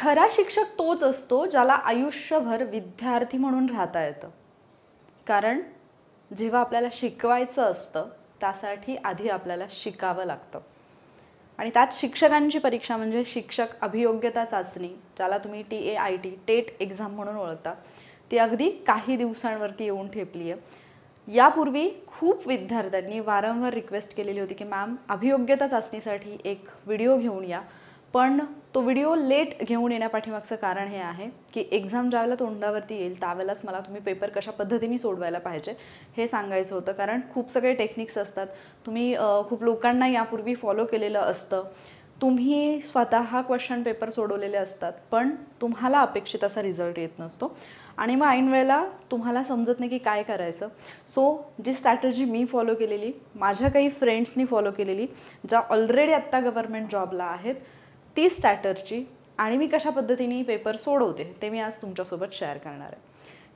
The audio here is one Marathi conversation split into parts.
खरा शिक्षक तोच असतो ज्याला आयुष्यभर विद्यार्थी म्हणून राहता येतं. कारण जेव्हा आपल्याला शिकवायचं असतं त्यासाठी आधी आपल्याला शिकावं लागतं. आणि त्यात शिक्षकांची परीक्षा म्हणजे शिक्षक अभियोग्यता चाचणी, ज्याला तुम्ही TAIT टेट एक्झाम म्हणून ओळखता, ती अगदी काही दिवसांवरती येऊन ठेपली आहे. यापूर्वी खूप विद्यार्थ्यांनी वारंवार रिक्वेस्ट केलेली होती की मॅम अभियोग्यता चाचणीसाठी एक व्हिडिओ घेऊन या. पण तो व्हिडिओ लेट घेऊन येण्यापाठीमागचं कारण हे आहे की एक्झाम ज्यावेळेला तोंडावरती येईल त्यावेळेलाच मला तुम्ही पेपर कशा पद्धतीने सोडवायला पाहिजे हे सांगायचं होतं. कारण खूप सगळे टेक्निक्स असतात, तुम्ही खूप लोकांना यापूर्वी फॉलो केलेलं असतं, तुम्ही स्वतः क्वेश्चन पेपर सोडवलेले असतात, पण तुम्हाला अपेक्षित असा रिझल्ट येत नसतो आणि मग ऐन वेळेला तुम्हाला समजत नाही की काय करायचं. सो जी स्ट्रॅटर्जी मी फॉलो केलेली, माझ्या काही फ्रेंड्सनी फॉलो केलेली ज्या ऑलरेडी आत्ता गव्हर्नमेंट जॉबला आहेत, ती स्ट्रॅटर्जी आणि मी कशा पद्धतीने पेपर सोडवते ते मी आज तुमच्यासोबत शेअर करणार आहे.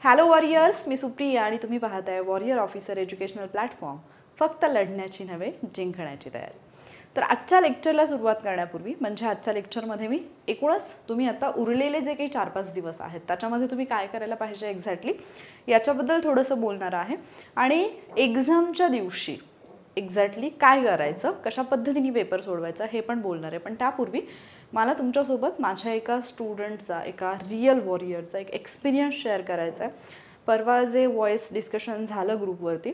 हॅलो वॉरियर्स, मी सुप्रिया आणि तुम्ही पाहताय वॉरियर ऑफिसर एज्युकेशनल प्लॅटफॉर्म, फक्त लढण्याची नव्हे जिंकण्याची तयारी. तर आजच्या लेक्चरला सुरुवात करण्यापूर्वी म्हणजे आजच्या लेक्चरमध्ये मी एकूणच तुम्ही आता उरलेले जे काही 4-5 दिवस आहेत त्याच्यामध्ये तुम्ही काय करायला पाहिजे एक्झॅक्टली याच्याबद्दल थोडंसं बोलणार आहे. आणि एक्झामच्या दिवशी एक्झॅक्टली काय करायचं, कशा पद्धतीने पेपर सोडवायचा हे पण बोलणार आहे. पण त्यापूर्वी मला तुमच्यासोबत माझ्या एका स्टुडंटचा, एका रिअल वॉरियरचा एक एक्सपिरियन्स शेअर करायचा आहे. परवा जे व्हॉईस डिस्कशन झालं ग्रुपवरती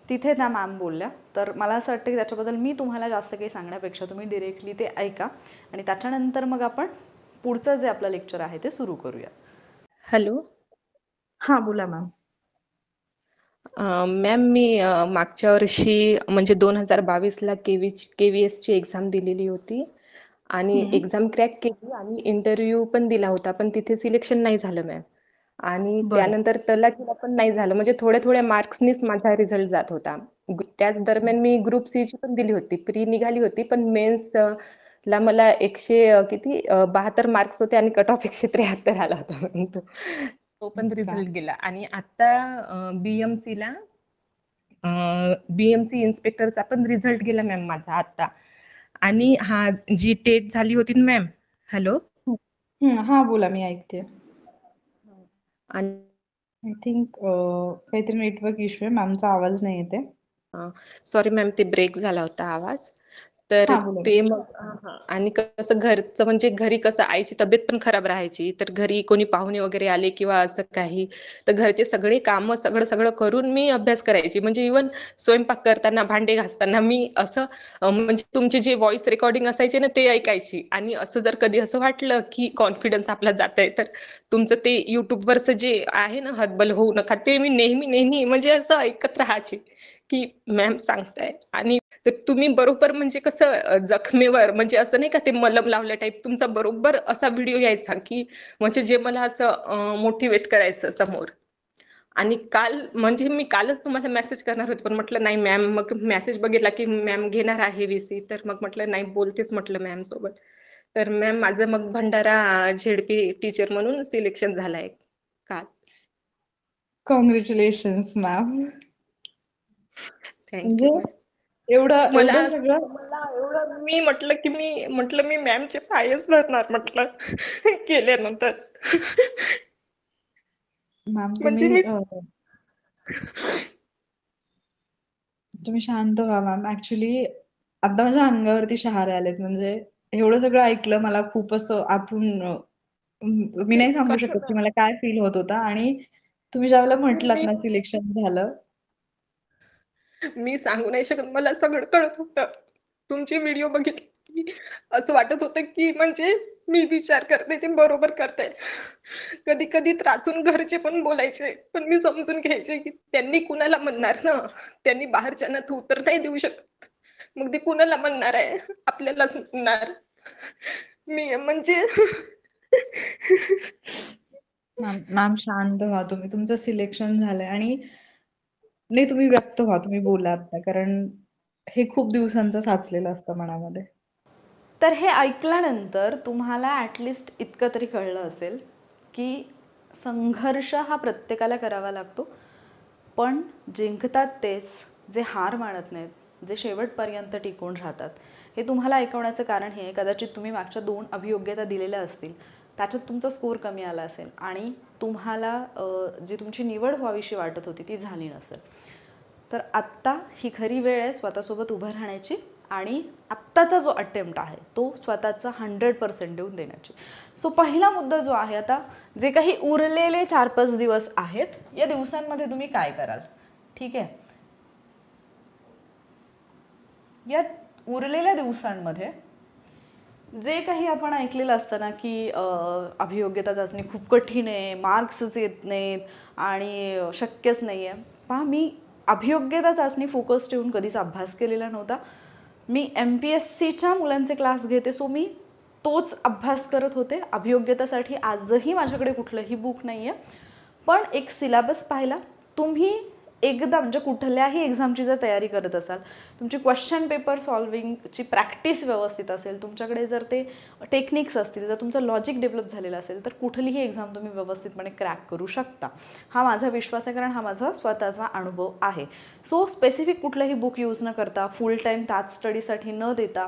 तिथे त्या मॅम बोलल्या, तर मला असं वाटतं की त्याच्याबद्दल मी तुम्हाला जास्त काही सांगण्यापेक्षा तुम्ही डिरेक्टली ते ऐका आणि त्याच्यानंतर मग आपण पुढचं जे आपलं लेक्चर आहे ते सुरू करूया. हॅलो. हां बोला मॅम. मॅम मी मागच्या वर्षी म्हणजे 2022ला KVS ची एक्झाम दिलेली होती आणि एक्झाम क्रॅक केली आणि इंटरव्ह्यू पण दिला होता, पण तिथे सिलेक्शन नाही झालं मॅम. आणि बरं. त्यानंतर तलाठीला पण नाही झालं, म्हणजे थोड्या थोड्या मार्क्सनीच माझा रिझल्ट जात होता. त्याच दरम्यान मी ग्रुप सी ची पण दिली होती, प्री निघाली होती, पण मेन्स ला मला 172 मार्क्स होते आणि कट ऑफ 173 आला होता. तो पण अच्छा. रिझल्ट गेला. आणि आता BMC इन्स्पेक्टरचा पण रिझल्ट गेला मॅम माझा आता. आणि हा जी टेट झाली होती ना मॅम. हॅलो. हां बोला, मी ऐकते. आणि आय थिंक काहीतरी नेटवर्क इश्यू आहे, मॅमचा आवाज नाही येते. सॉरी मॅम, ते ब्रेक झाला होता आवाज. तर हां बोला. ते मग आणि कसं घरचं म्हणजे घरी कसं आईची तब्येत पण खराब राहायची, तर घरी कोणी पाहुणे वगैरे आले किंवा असं काही, तर घरचे सगळे कामं सगळं करून मी अभ्यास करायची. म्हणजे इव्हन स्वयंपाक करताना, भांडे घासताना मी असं म्हणजे तुमचे जे व्हॉइस रेकॉर्डिंग असायचे ना ते ऐकायची. आणि असं जर कधी असं वाटलं की कॉन्फिडन्स आपला जात आहे, तर तुमचं ते युट्यूबवरचं जे आहे ना हतबल होऊ नका, ते मी नेहमी म्हणजे असं ऐकत राहायचे की मॅम सांगताय. आणि तर तुम्ही बरोबर म्हणजे कसं जखमेवर म्हणजे असं नाही का ते मलम लावल्या टाईप तुमचा बरोबर असा व्हिडिओ यायचा की म्हणजे जे मला असं मोटिवेट करायचं समोर. आणि काल म्हणजे मी कालच तुम्हाला मेसेज करणार होते, पण म्हटलं नाही मॅम, मग मेसेज बघितला की मॅम घेणार आहे VC, तर मग म्हटलं नाही बोलतेच म्हटलं मॅम सोबत. तर मॅम माझं मग भंडारा ZP टीचर म्हणून सिलेक्शन झालंय काल. Congratulations ma'am. थँक्यू म्हणजे मॅम. एवढं मला एवढं सगळं. मला एवढं मी म्हटलं मी मॅमचे पायच धरणार म्हटलं केल्यानंतर. मॅम म्हणजे मी तुम्ही शांत व्हा मॅम. ऍक्च्युली आता माझ्या अंगावरती शहारे आलेत. म्हणजे एवढं सगळं ऐकलं, मला खूप असं आतून मी नाही सांगू शकत की मला काय फील होत होता. आणि तुम्ही ज्यावेळेला म्हटलात मी ना सिलेक्शन झालं, मी सांगू नाही शकत. मला सगळं कळत होतं. तुमचे व्हिडिओ बघितले की असं वाटत होतं की म्हणजे मी विचार करते ते बरोबर करते. कधी कधी त्रासून घरचे पण बोलायचे, पण मी समजून घ्यायचे की त्यांनी कुणाला म्हणणार ना, त्यांनी बाहेरच्यांना तू उत्तर नाही देऊ शकत, मग ते कुणाला म्हणणार आहे, आपल्यालाच म्हणणार. मी म्हणजे मॅम मॅम शांत व्हा तुम्ही. तुमचं सिलेक्शन झालंय आणि नाही, तुम्ही व्यक्त व्हा, तुम्ही बोला आता, कारण हे खूप दिवसांचं साचलेलं असतं मनामध्ये. तर हे ऐकल्यानंतर तुम्हाला ॲटलिस्ट इतकं तरी कळलं असेल की संघर्ष हा प्रत्येकाला करावा लागतो, पण जिंकतात तेच जे हार मानत नाहीत, जे शेवटपर्यंत टिकून राहतात. हे तुम्हाला ऐकवण्याचं कारण हे आहे, कदाचित तुम्ही मागच्या 2 अभियोग्यता दिलेल्या असतील, त्याच्यात तुमचा स्कोर कमी आला असेल आणि तुम्हाला जी तुमची निवड व्हावीशी वाटत होती ती झाली नसेल. तर आत्ता ही खरी वेळ आहे स्वतःसोबत उभं राहण्याची आणि आत्ताचा जो अटेम्प्ट आहे तो स्वतःचा 100% देऊन देण्याची. सो पहिला मुद्दा जो आहे, आता जे काही उरलेले 4-5 दिवस आहेत या दिवसांमध्ये तुम्ही काय कराल? ठीक आहे, या उरलेल्या दिवसांमध्ये जे काही आपण ऐकलेलं असतं ना की अभियोग्यता चाचणी खूप कठीण आहे, मार्क्सच येत नाहीत आणि शक्यच नाही आहे. पहा, मी अभियोग्यता चाचणी फोकस ठेवून कधीच अभ्यास केलेला नव्हता. मी MPSCच्या मुलांचे क्लास घेते, सो मी तोच अभ्यास करत होते. अभियोग्यतासाठी आजही माझ्याकडे कुठलंही बुक नाही आहे, पण एक सिलेबस पाहिला. तुम्ही एकदा म्हणजे कुठल्याही एक्झामची जर तयारी करत असाल, तुमची क्वेश्चन पेपर सॉल्विंगची प्रॅक्टिस व्यवस्थित असेल, तुमच्याकडे जर ते टेक्निक्स असतील, जर तुमचं लॉजिक डेव्हलप झालेलं असेल, तर कुठलीही एक्झाम तुम्ही व्यवस्थितपणे क्रॅक करू शकता. हा माझा विश्वास आहे, कारण हा माझा स्वतःचा अनुभव आहे. सो स्पेसिफिक कुठलंही बुक यूज न करता, फुल टाईम त्याच स्टडीसाठी न देता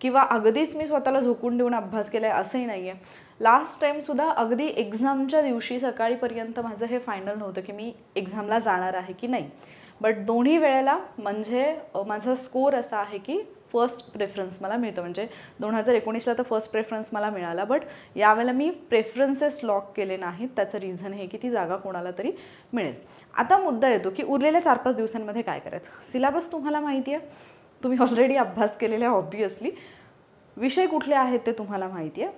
किंवा अगदीच मी स्वतःला झोकून देऊन अभ्यास केला आहे असंही नाही आहे. लास्ट टाईमसुद्धा अगदी एक्झामच्या दिवशी सकाळीपर्यंत माझं हे फायनल नव्हतं की मी एक्झामला जाणार आहे की नाही, बट दोन्ही वेळेला म्हणजे माझा स्कोर असा आहे की फर्स्ट प्रेफरन्स मला मिळतं. म्हणजे 2019ला तर फर्स्ट प्रेफरन्स मला मिळाला, बट यावेळेला मी प्रेफरन्सेस लॉक केले नाहीत. त्याचं रिझन हे की ती जागा कोणाला तरी मिळेल. आता मुद्दा येतो की उरलेल्या 4-5 दिवसांमध्ये काय करायचं. सिलेबस तुम्हाला माहिती आहे, तुम्ही ऑलरेडी अभ्यास केलेला आहे, ऑब्व्हियसली विषय कुठले आहेत ते तुम्हाला माहिती आहे.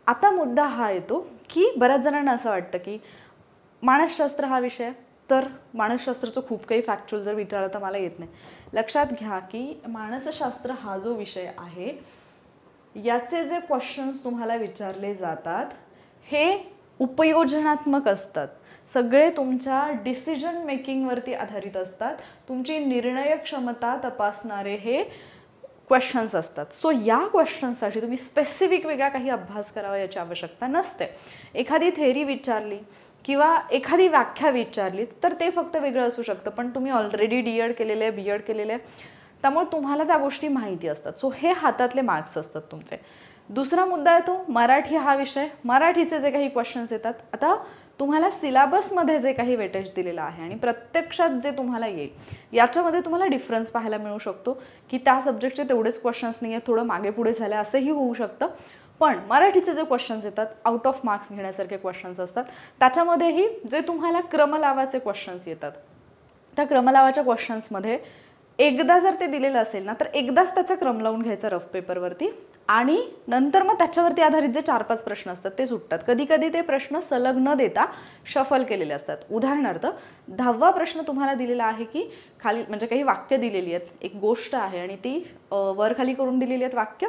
आता मुद्दा हा येतो की बऱ्याच जणांना असं वाटतं की मानसशास्त्र हा विषय, तर मानसशास्त्राचं खूप काही फॅक्च्युअल जर विचारलं तर मला येत नाही. लक्षात घ्या की मानसशास्त्र हा जो विषय आहे याचे जे क्वेश्चन्स तुम्हाला विचारले जातात हे उपयोजनात्मक असतात. सगळे तुमच्या डिसिजन मेकिंगवरती आधारित असतात. तुमची निर्णय क्षमता तपासणारे हे क्वेश्चन्स असतात. सो या क्वेश्चन्ससाठी तुम्ही स्पेसिफिक वेगळा काही अभ्यास करावा याची आवश्यकता नसते. एखादी थेरी विचारली किंवा एखादी व्याख्या विचारलीच तर ते फक्त वेगळं असू शकतं, पण तुम्ही ऑलरेडी DED केलेलं आहे, BEd केलेलं आहे, त्यामुळे तुम्हाला त्या गोष्टी माहिती असतात. सो हे हातातले मार्क्स असतात तुमचे. दुसरा मुद्दा येतो मराठी हा विषय. मराठीचे जे काही क्वेश्चन्स येतात, आता तुम्हाला सिलेबसमध्ये जे काही वेटेज दिलेलं आहे आणि प्रत्यक्षात जे तुम्हाला येईल याच्यामध्ये तुम्हाला डिफरन्स पाहायला मिळू शकतो की त्या सब्जेक्टचे तेवढेच क्वेश्चन्स नाही आहेत, थोडं मागे पुढे झालं असंही होऊ शकतं. पण मराठीचे जे क्वेश्चन्स येतात आउट ऑफ मार्क्स घेण्यासारखे क्वेश्चन्स असतात. त्याच्यामध्येही जे तुम्हाला क्रमलावाचे क्वेश्चन्स येतात, त्या क्रमलावाच्या क्वेश्चन्समध्ये एकदा जर ते दिलेलं असेल ना तर एकदाच त्याचा क्रम लावून घ्यायचा रफ पेपरवरती आणि नंतर मग त्याच्यावरती आधारित जे 4-5 प्रश्न असतात ते सुटतात. कधी कधी ते प्रश्न सलग न देता शफल केलेले असतात. उदाहरणार्थ 10वा प्रश्न तुम्हाला दिलेला आहे की खाली म्हणजे काही वाक्य दिलेली आहेत, एक गोष्ट आहे आणि ती वर खाली करून दिलेली आहेत वाक्य,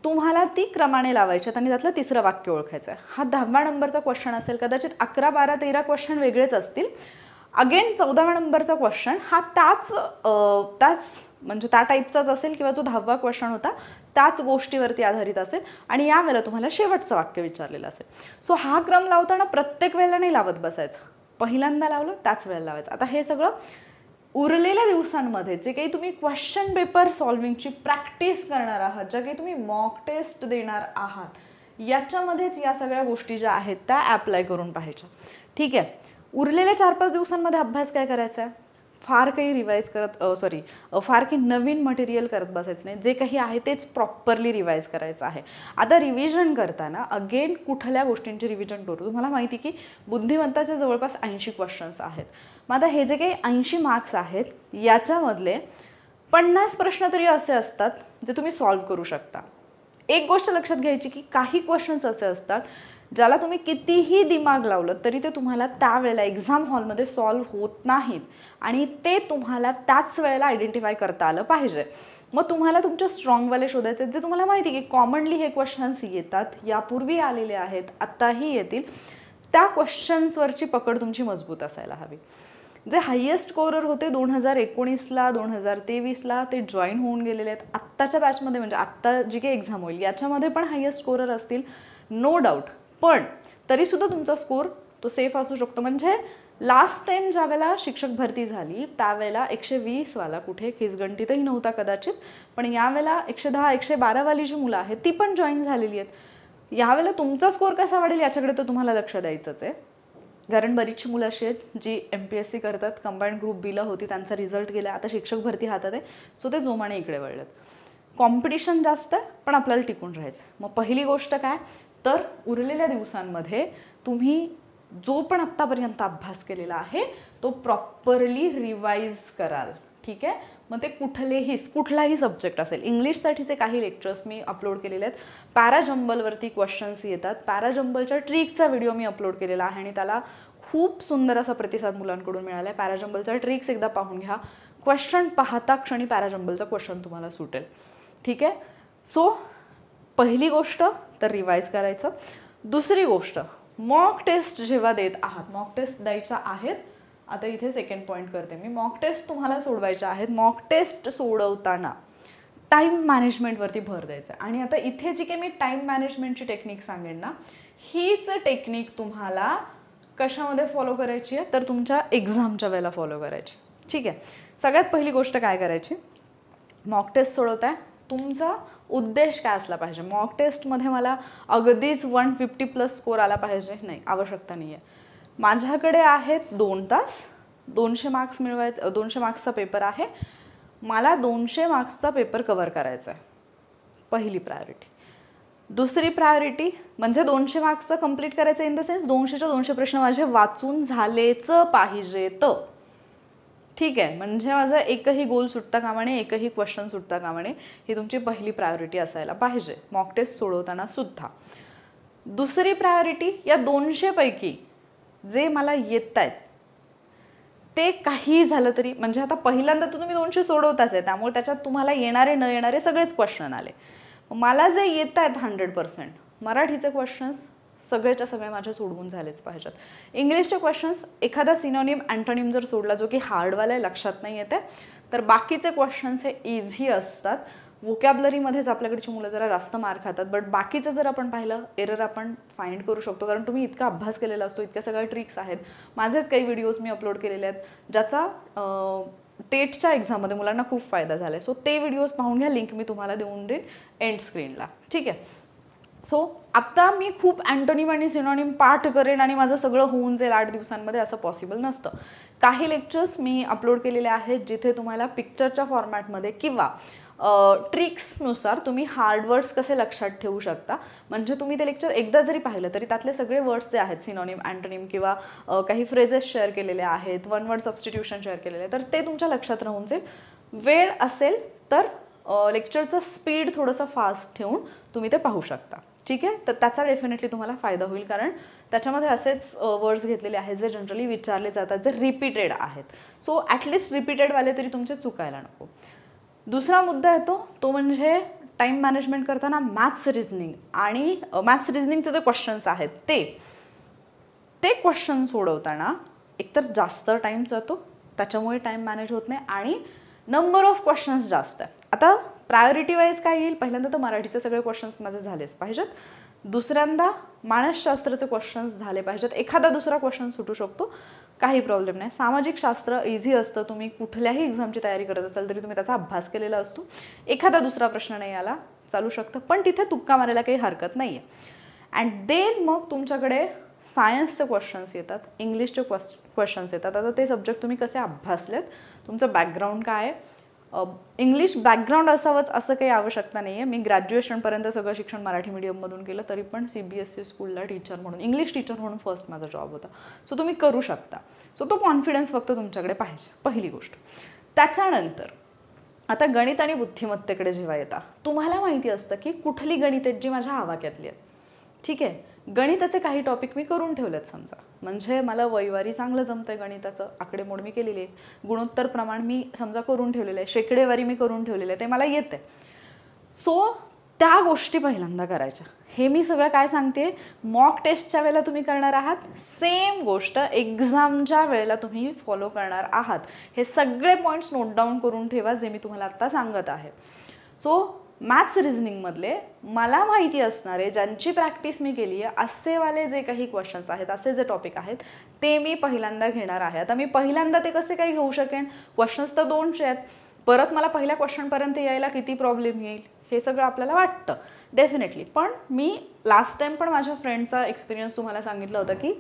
तुम्हाला ती क्रमाने लावायची आणि त्यातलं तिसरं वाक्य ओळखायचं आहे. हा 10व्या नंबरचा क्वेश्चन असेल. कदाचित 11, 12, 13 क्वेश्चन वेगळेच असतील. अगेन 14व्या नंबरचा क्वेश्चन हा त्याच म्हणजे त्या टाईपचाच असेल किंवा जो 10वा क्वेश्चन होता त्याच गोष्टीवरती आधारित असेल आणि यावेळेला तुम्हाला शेवटचं वाक्य विचारलेलं असेल. सो हा क्रम लावताना प्रत्येक वेळेला नाही लावत बसायचं, पहिल्यांदा लावलं त्याच वेळेला लावायचं. आता हे सगळं उरलेल्या दिवसांमध्ये जे काही तुम्ही क्वेश्चन पेपर सॉल्विंगची प्रॅक्टिस करणार आहात, ज्या काही तुम्ही मॉक टेस्ट देणार आहात, याच्यामध्येच या सगळ्या गोष्टी ज्या आहेत त्या ॲप्लाय करून पाहायच्या. ठीक आहे, उरलेल्या 4-5 दिवसांमध्ये अभ्यास काय करायचा आहे, फार काही रिवाईज फार काही नवीन मटेरियल करत बसायचं नाही. जे काही आहे तेच प्रॉपरली रिवाईज करायचं आहे. आता रिव्हिजन करताना अगेन कुठल्या गोष्टींची रिव्हिजन करू. तुम्हाला माहिती की बुद्धिमत्ताचे जवळपास 80 क्वेश्चन्स आहेत. मग आता हे जे काही 80 मार्क्स आहेत याच्यामधले 50 प्रश्न तरी असे असतात जे तुम्ही सॉल्व्ह करू शकता. एक गोष्ट लक्षात घ्यायची की काही क्वेश्चन्स असे असतात ज्याला तुम्ही कितीही दिमाग लावलं तरी ते तुम्हाला त्यावेळेला एक्झाम हॉलमध्ये सॉल्व्ह होत नाहीत आणि ते तुम्हाला त्याच वेळेला आयडेंटिफाय करता आलं पाहिजे. मग तुम्हाला तुमचे स्ट्रॉंगवाले शोधायचे जे तुम्हाला माहिती की कॉमनली हे क्वेश्चन्स येतात, यापूर्वी आलेले आहेत, आत्ताही येतील. त्या क्वेश्चन्सवरची पकड तुमची मजबूत असायला हवी. जे हायेस्ट स्कोरर होते 2019ला 2023ला ते जॉईन होऊन गेलेले आहेत. आत्ताच्या बॅचमध्ये म्हणजे आत्ता जी काही एक्झाम होईल याच्यामध्ये पण हायेस्ट स्कोरर असतील, नो डाऊट. पण तरीसुद्धा तुमचा स्कोर तो सेफ असू शकतो. म्हणजे लास्ट टाइम ज्या वेळेला शिक्षक भरती झाली त्यावेळेला 120 वाला, कुठे खिसगणतीतही नव्हता कदाचित, पण यावेळेला 110 112 वाली जी मुलं आहेत ती पण जॉईन झालेली आहेत. यावेळेला तुमचा स्कोर कसा वाढेल याच्याकडे तर तुम्हाला लक्ष द्यायचंच आहे. कारण बरीचशी मुलं अशी आहेत जी MPSC करतात, कंबाईंड ग्रुप बीला होती, त्यांचा रिझल्ट गेला, आता शिक्षक भरती हातात आहे, सो ते जोमाने इकडे वळलेत. कॉम्पिटिशन जास्त आहे पण आपल्याला टिकून राहायचं. मग पहिली गोष्ट काय तर उरलेल्या दिवसांमध्ये तुम्ही जो पण आत्तापर्यंत अभ्यास केलेला आहे तो प्रॉपरली रिवाईज कराल. ठीक आहे. मग ते कुठलाही सब्जेक्ट असेल. इंग्लिशसाठीचे काही लेक्चर्स मी अपलोड केलेले आहेत. पॅराजंबलवरती क्वेश्चन्स येतात. पॅराजंबलच्या ट्रिकचा व्हिडिओ मी अपलोड केलेला आहे आणि त्याला खूप सुंदर असा प्रतिसाद मुलांकडून मिळाला आहे. पॅराजंबलचा ट्रिक्स एकदा पाहून घ्या. क्वेश्चन पाहता क्षणी पॅराजंबलचा क्वेश्चन तुम्हाला सुटेल. ठीक आहे. सो पहिली गोष्ट तर रिवाईज करायचं. दुसरी गोष्ट, मॉक टेस्ट जेव्हा देत आहात, मॉक टेस्ट द्यायच्या आहेत. आता इथे सेकंड पॉईंट करते मी. मॉक टेस्ट तुम्हाला सोडवायच्या आहेत. मॉक टेस्ट सोडवताना टाईम मॅनेजमेंटवरती भर द्यायचा. आणि आता इथे जी काही मी टाईम मॅनेजमेंटची टेक्निक सांगेन ना, हीच टेक्निक तुम्हाला कशामध्ये फॉलो करायची आहे तर तुमच्या एक्झामच्या वेळेला फॉलो करायची. ठीक आहे. सगळ्यात पहिली गोष्ट काय करायची, मॉक टेस्ट सोडवताय, तुमचा उद्देश काय असला पाहिजे. मॉक टेस्टमध्ये मला अगदीच 150+ स्कोर आला पाहिजे नाही, आवश्यकता नाही आहे. माझ्याकडे आहेत 2 तास, 200 मार्क्स मिळवायचे, 200 मार्क्सचा पेपर आहे, मला 200 मार्क्सचा पेपर कव्हर करायचा आहे. पहिली प्रायोरिटी. दुसरी प्रायोरिटी म्हणजे 200 मार्क्सचं कंप्लीट करायचं इन द सेन्स 200च्या 200 प्रश्न माझे वाचून झालेच पाहिजेत. ठीक आहे. म्हणजे माझा एकही गोल सुटता कामा नये, एकही क्वेश्चन सुटता कामा नये, ही तुमची पहिली प्रायोरिटी असायला पाहिजे मॉक टेस्ट सोडवताना सुद्धा. दुसरी प्रायोरिटी, या 200 पैकी जे मला येत आहेत ते काही झालं तरी, म्हणजे आता पहिल्यांदा तर तुम्ही 200 सोडवताच आहे, त्यामुळे त्याच्यात तुम्हाला येणारे न येणारे सगळेच क्वेश्चन आले. मला जे येत आहेत 100% मराठीचे क्वेश्चन्स सगळेच्या सगळे माझे सोडवून झालेच पाहिजेत. इंग्लिशचे क्वेश्चन्स एखादा सिनोनिम अँटोनिम जर सोडला जो की हार्डवाला लक्षात नाही येते, तर बाकीचे क्वेश्चन्स हे इझी असतात. वोकॅबलरीमध्येच आपल्याकडची मुलं जरा जास्त मार खातात, बट बाकीचं जर आपण पाहिलं एरर आपण फाइंड करू शकतो. कारण तुम्ही इतका अभ्यास केलेला असतो, इतक्या सगळ्या ट्रिक्स आहेत. माझेच काही व्हिडिओज मी अपलोड केलेले आहेत ज्याचा टेटच्या एक्झाममध्ये मुलांना खूप फायदा झाला आहे. सो ते व्हिडिओज पाहून घ्या, लिंक मी तुम्हाला देऊन देईन एंड स्क्रीनला. ठीक आहे. सो आत्ता मी खूप अँटोनिम आणि सिनोनिम पाठ करेन आणि माझं सगळं होऊन जाईल 8 दिवसांमध्ये, असं पॉसिबल नसतं. काही लेक्चर्स मी अपलोड केलेले आहेत जिथे तुम्हाला पिक्चरच्या फॉर्मॅटमध्ये किंवा ट्रिक्सनुसार तुम्ही हार्ड वर्ड्स कसे लक्षात ठेवू शकता. म्हणजे तुम्ही ते लेक्चर एकदा जरी पाहिलं तरी त्यातले सगळे वर्ड्स जे आहेत सिनोनिम अँटोनिम किंवा काही फ्रेजेस शेअर केलेले आहेत, 1 वर्ड सबस्टिट्यूशन शेअर केलेले आहे, तर ते तुमच्या लक्षात राहून जाईल. वेळ असेल तर लेक्चरचं स्पीड थोडंसं फास्ट ठेवून तुम्ही ते पाहू शकता. ठीक आहे. तर त्याचा डेफिनेटली तुम्हाला फायदा होईल, कारण त्याच्यामध्ये असेच वर्ड्स घेतलेले आहेत जे जनरली विचारले जातात, जे रिपीटेड आहेत. सो ॲटलिस्ट रिपीटेडवाले तरी तुमचे चुकायला नको. दुसरा मुद्दा येतो तो म्हणजे टाईम मॅनेजमेंट करताना मॅथ्स रिझनिंग आणि मॅथ्स रिझनिंगचे जे क्वेश्चन्स आहेत ते क्वेश्चन सोडवताना एकतर जास्त टाईम जातो, त्याच्यामुळे टाईम मॅनेज होत नाही आणि नंबर ऑफ क्वेश्चन्स जास्त आहे. आता प्रायोरिटी वाईज काय येईल, पहिल्यांदा तर मराठीचे सगळे क्वेश्चन्स माझे झालेच पाहिजेत. दुसऱ्यांदा मानसशास्त्राचे क्वेश्चन्स झाले पाहिजेत. एखादा दुसरा क्वेश्चन सुटू शकतो, काही प्रॉब्लेम नाही. सामाजिक शास्त्र इझी असतं, तुम्ही कुठल्याही एक्झामची तयारी करत असाल तरी तुम्ही त्याचा अभ्यास केलेला असतो. एखादा दुसरा प्रश्न नाही आला चालू शकतं, पण तिथे तुक्का मारायला काही हरकत नाही आहे. अँड देन मग तुमच्याकडे सायन्सचे क्वेश्चन्स येतात, इंग्लिशचे क्वेश्चन्स येतात. आता ते सब्जेक्ट तुम्ही कसे अभ्यासलेत, तुमचं बॅकग्राऊंड काय आहे. इंग्लिश बॅकग्राऊंड असावंच असं काही आवश्यकता नाही आहे. मी ग्रॅज्युएशनपर्यंत सगळं शिक्षण मराठी मीडियममधून केलं, तरी पण CBSE स्कूलला टीचर म्हणून, इंग्लिश टीचर म्हणून फर्स्ट माझा जॉब होता. सो तुम्ही करू शकता. सो तो कॉन्फिडन्स फक्त तुमच्याकडे पाहिजे, पहिली गोष्ट. त्याच्यानंतर आता गणित आणि बुद्धिमत्तेकडे जेव्हा येता, तुम्हाला माहिती असतं की कुठली गणित आहेत जी माझ्या आवाक्यातली आहेत. ठीक आहे. गणिताचे काही टॉपिक मी करून ठेवलेत समजा, म्हणजे मला वैवारी चांगलं जमतं आहे गणिताचं, आकडेमोड मी केलेली आहे, गुणोत्तर प्रमाण मी समजा करून ठेवलेलं आहे, शेकडेवारी मी करून ठेवलेलं आहे, ते मला येतं आहे. सो त्या गोष्टी पहिल्यांदा करायच्या. हे मी सगळं काय सांगते, मॉक टेस्टच्या वेळेला तुम्ही करणार आहात, सेम गोष्ट एक्झामच्या वेळेला तुम्ही फॉलो करणार आहात. हे सगळे पॉईंट्स नोट डाऊन करून ठेवा जे मी तुम्हाला आत्ता सांगत आहे. सो मॅथ्स रिझनिंगमधले मला माहिती असणारे, ज्यांची प्रॅक्टिस मी केली आहे, असेवाले जे काही क्वेश्चन्स आहेत, असे जे टॉपिक आहेत, ते मी पहिल्यांदा घेणार आहे. आता मी पहिल्यांदा ते कसे काही घेऊ शकेन? क्वेश्चन्स तर 200 आहेत. परत मला पहिल्या क्वेश्चनपर्यंत यायला किती प्रॉब्लेम येईल हे सगळं आपल्याला वाटतं डेफिनेटली. पण मी लास्ट टाइम पण माझ्या फ्रेंडचा एक्सपिरियन्स तुम्हाला सांगितलं होतं की